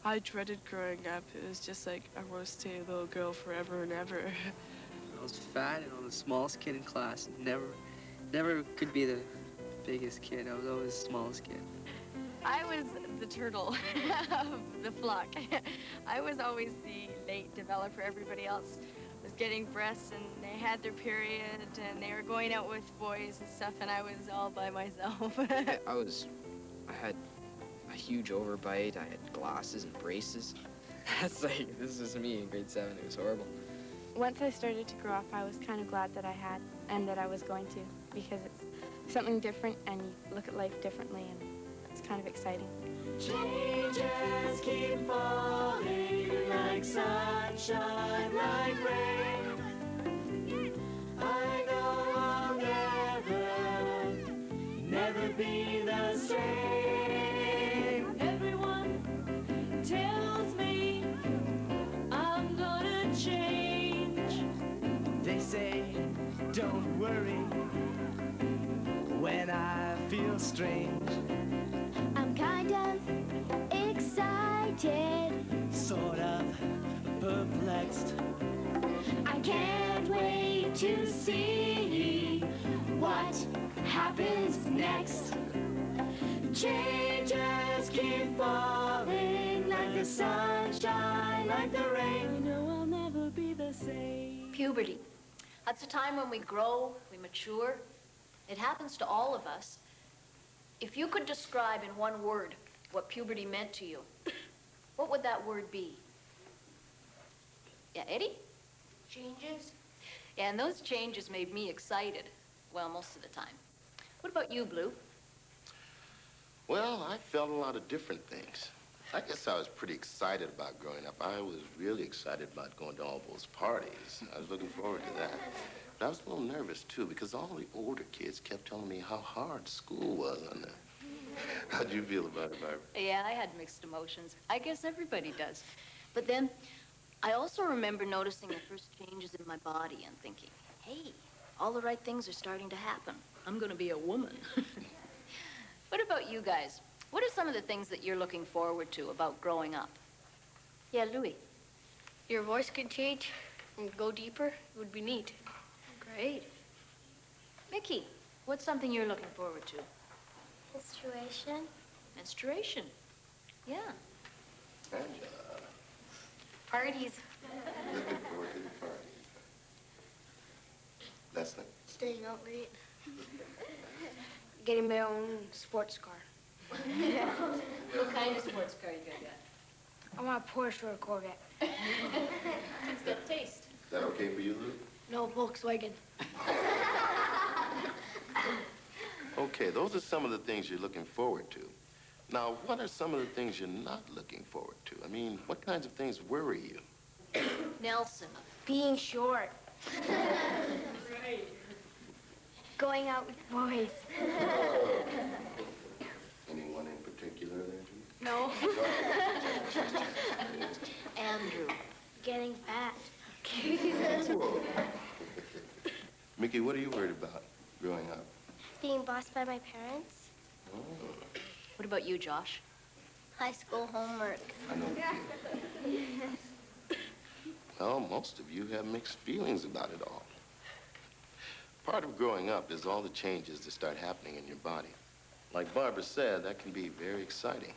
I dreaded growing up. It was just like I want to stay a little girl forever and ever. I was fat and I was the smallest kid in class. Never could be the biggest kid. I was always the smallest kid. I was the turtle of the flock. I was always the late developer. Everybody else was getting breasts and they had their period and they were going out with boys and stuff, and I was all by myself. I had a huge overbite. I had glasses and braces. That's like, this is me in grade 7. It was horrible. Once I started to grow up, I was kind of glad that I had and that I was going to, because it's something different and you look at life differently, and it's kind of exciting. Changes keep falling like sunshine, like rain. I know I'll never be the same. Everyone tells me I'm gonna change. They say, don't worry when I feel strange. I'm kind of excited, Sort of perplexed. I can't wait to see what happens next. Changes keep falling like the sunshine, like the rain. I know I'll never be the same. Puberty. That's a time when we grow, we mature. It happens to all of us. If you could describe in one word what puberty meant to you, what would that word be? Yeah, Eddie? Changes? Yeah, and those changes made me excited. Well, most of the time. What about you, Blue? Well, I felt a lot of different things. I guess I was pretty excited about growing up. I was really excited about going to all those parties. I was looking forward to that. But I was a little nervous, too, because all the older kids kept telling me how hard school was on them. How'd you feel about it, Barbara? Yeah, I had mixed emotions. I guess everybody does. But then, I also remember noticing the first changes in my body and thinking, hey, all the right things are starting to happen. I'm gonna be a woman. What about you guys? What are some of the things that you're looking forward to about growing up? Yeah, Louis. Your voice could change and go deeper. It would be neat. Great. Mickey, what's something you're looking forward to? Menstruation? Menstruation. Yeah. Angela. Parties. Looking forward to the party. Leslie. Staying out late. Getting my own sports car. What kind of sports car you gonna get? I want a Porsche or a Corvette. It's got taste. Is that okay for you, Lou? No, Volkswagen. Okay, those are some of the things you're looking forward to. Now, what are some of the things you're not looking forward to? I mean, what kinds of things worry you? Nelson. Being short. Right. Going out with boys. Anyone in particular there, Judy? No. Andrew. Getting fat. Mickey, what are you worried about growing up? Being bossed by my parents. Oh, What about you, Josh? High school homework. I know you. Well, most of you have mixed feelings about it all. Part of growing up is all the changes that start happening in your body. Like Barbara said, that can be very exciting.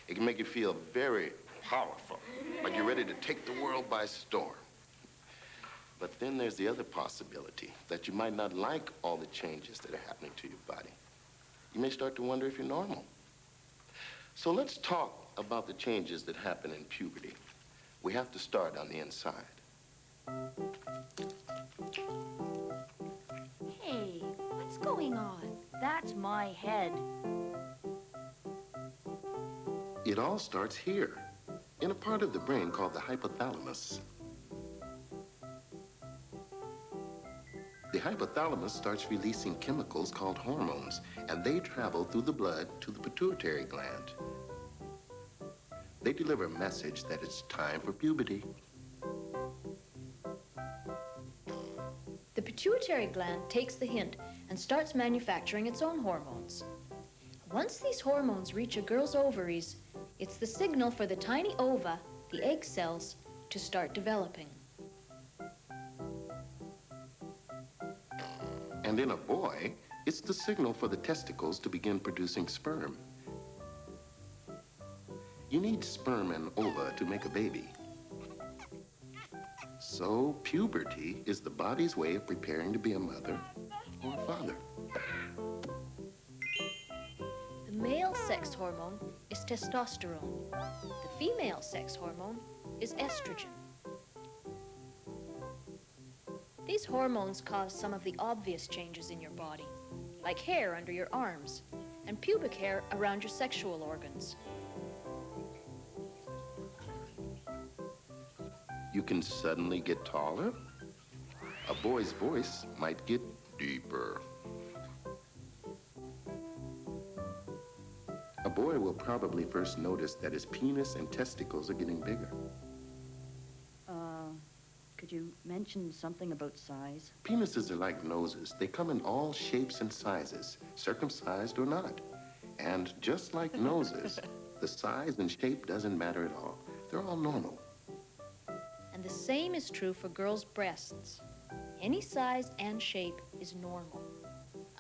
It can make you feel very powerful, like you're ready to take the world by storm. But then there's the other possibility that you might not like all the changes that are happening to your body. You may start to wonder if you're normal. So let's talk about the changes that happen in puberty. We have to start on the inside. Hey, what's going on? That's my head. It all starts here, in a part of the brain called the hypothalamus. The hypothalamus starts releasing chemicals called hormones, and they travel through the blood to the pituitary gland. They deliver a message that it's time for puberty. The pituitary gland takes the hint and starts manufacturing its own hormones. Once these hormones reach a girl's ovaries, It's the signal for the tiny ova, the egg cells, to start developing. And in a boy, it's the signal for the testicles to begin producing sperm. You need sperm and ova to make a baby. So puberty is the body's way of preparing to be a mother or a father. The male sex hormone is testosterone. The female sex hormone is estrogen. These hormones cause some of the obvious changes in your body, like hair under your arms and pubic hair around your sexual organs. You can suddenly get taller. A boy's voice might get deeper. A boy will probably first notice that his penis and testicles are getting bigger. Could you mention something about size? Penises are like noses. They come in all shapes and sizes, circumcised or not. And just like noses, the size and shape doesn't matter at all. They're all normal. And the same is true for girls' breasts. Any size and shape is normal.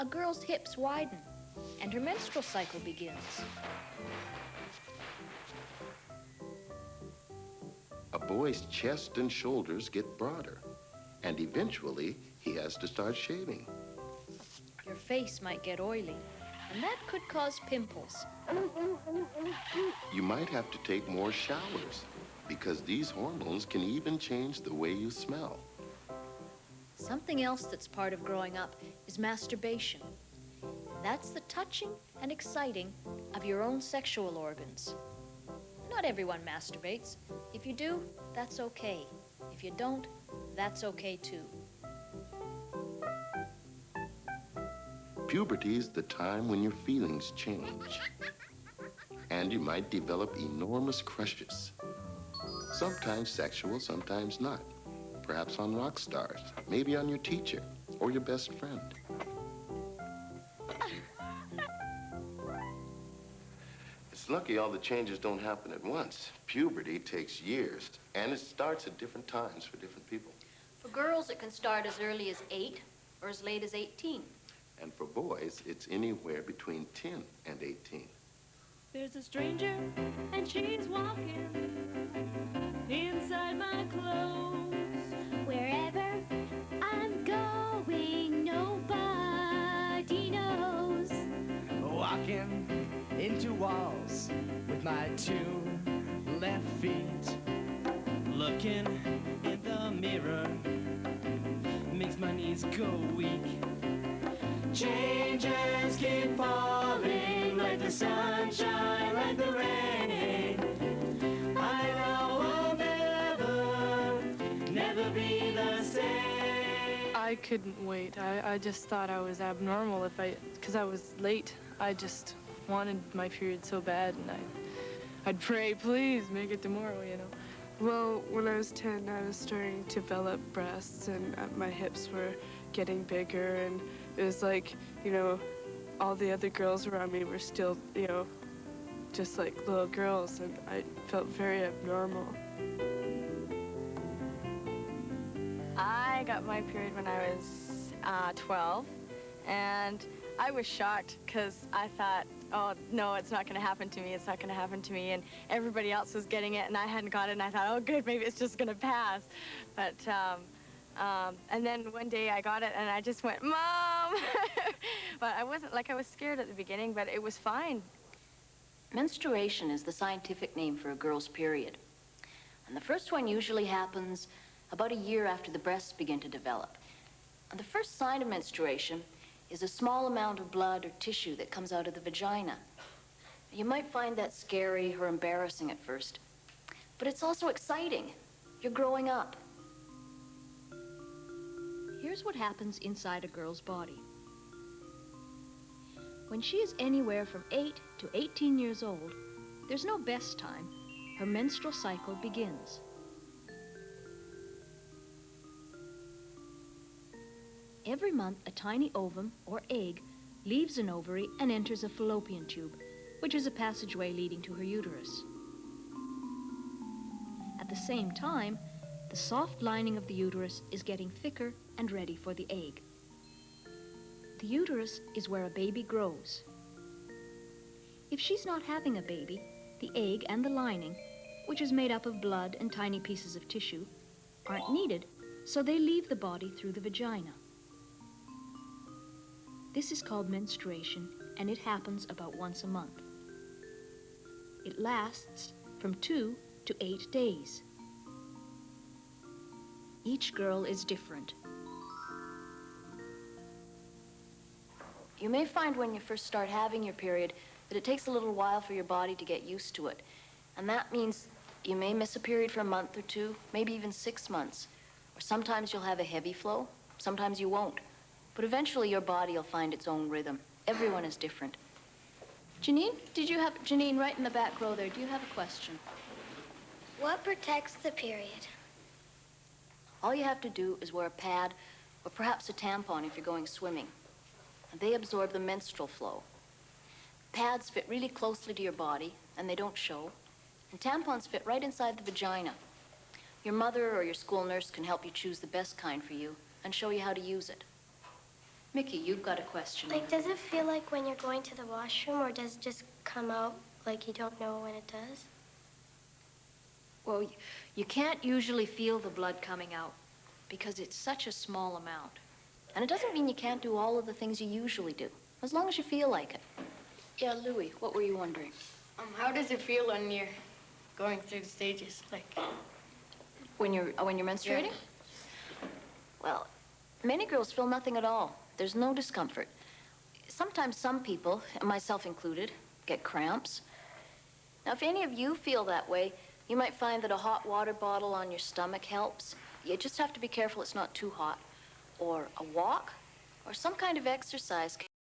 A girl's hips widen, and her menstrual cycle begins. A boy's chest and shoulders get broader, and eventually he has to start shaving. Your face might get oily, and that could cause pimples. You might have to take more showers, because these hormones can even change the way you smell. Something else that's part of growing up is masturbation. That's the touching and exciting of your own sexual organs. Not everyone masturbates. If you do, that's okay. If you don't, that's okay too. Puberty is the time when your feelings change. And you might develop enormous crushes. Sometimes sexual, sometimes not. Perhaps on rock stars, maybe on your teacher or your best friend. It's lucky all the changes don't happen at once. Puberty takes years, and it starts at different times for different people. For girls, it can start as early as 8 or as late as 18. And for boys, it's anywhere between 10 and 18. There's a stranger, and she's walking inside my clothes. Wherever I'm going, nobody knows. Walking into walls with my 2 left feet. Looking in the mirror makes my knees go weak. Changes keep falling like the sunshine, like the rain. I know I'll never be the same. I couldn't wait. I just thought I was abnormal because I was late. I just wanted my period so bad, and I'd pray, please make it tomorrow, you know. Well, when I was 10, I was starting to develop breasts, and my hips were getting bigger, and it was like, you know, all the other girls around me were still, you know, just like little girls, and I felt very abnormal. I got my period when I was 12, and I was shocked because I thought, oh, no, it's not going to happen to me, it's not going to happen to me, and everybody else was getting it, and I hadn't got it, and I thought, oh, good, maybe it's just going to pass. But, and then one day I got it, and I just went, Mom! But I wasn't, like, I was scared at the beginning, but it was fine. Menstruation is the scientific name for a girl's period. And the first one usually happens about a year after the breasts begin to develop. And the first sign of menstruation is a small amount of blood or tissue that comes out of the vagina. You might find that scary or embarrassing at first, but it's also exciting. You're growing up. Here's what happens inside a girl's body. When she is anywhere from 8 to 18 years old, there's no best time. Her menstrual cycle begins. Every month, a tiny ovum, or egg, leaves an ovary and enters a fallopian tube, which is a passageway leading to her uterus. At the same time, the soft lining of the uterus is getting thicker and ready for the egg. The uterus is where a baby grows. If she's not having a baby, the egg and the lining, which is made up of blood and tiny pieces of tissue, aren't needed, so they leave the body through the vagina. This is called menstruation, and it happens about once a month. It lasts from 2 to 8 days. Each girl is different. You may find when you first start having your period that it takes a little while for your body to get used to it. And that means you may miss a period for a month or two, maybe even 6 months. Or sometimes you'll have a heavy flow, sometimes you won't. But eventually your body will find its own rhythm. Everyone is different. Janine, Janine, right in the back row there, do you have a question? What protects the period? All you have to do is wear a pad or perhaps a tampon if you're going swimming. And they absorb the menstrual flow. Pads fit really closely to your body and they don't show. And tampons fit right inside the vagina. Your mother or your school nurse can help you choose the best kind for you and show you how to use it. Mickey, you've got a question. Like, does it feel like when you're going to the washroom, or does it just come out like you don't know when it does? Well, you can't usually feel the blood coming out because it's such a small amount. And it doesn't mean you can't do all of the things you usually do, as long as you feel like it. Yeah, Louis, what were you wondering? How does it feel when you're going through the stages? Like, when you're menstruating? Well, many girls feel nothing at all. There's no discomfort. Sometimes some people, myself included, get cramps. Now, if any of you feel that way, you might find that a hot water bottle on your stomach helps. You just have to be careful it's not too hot. Or a walk, or some kind of exercise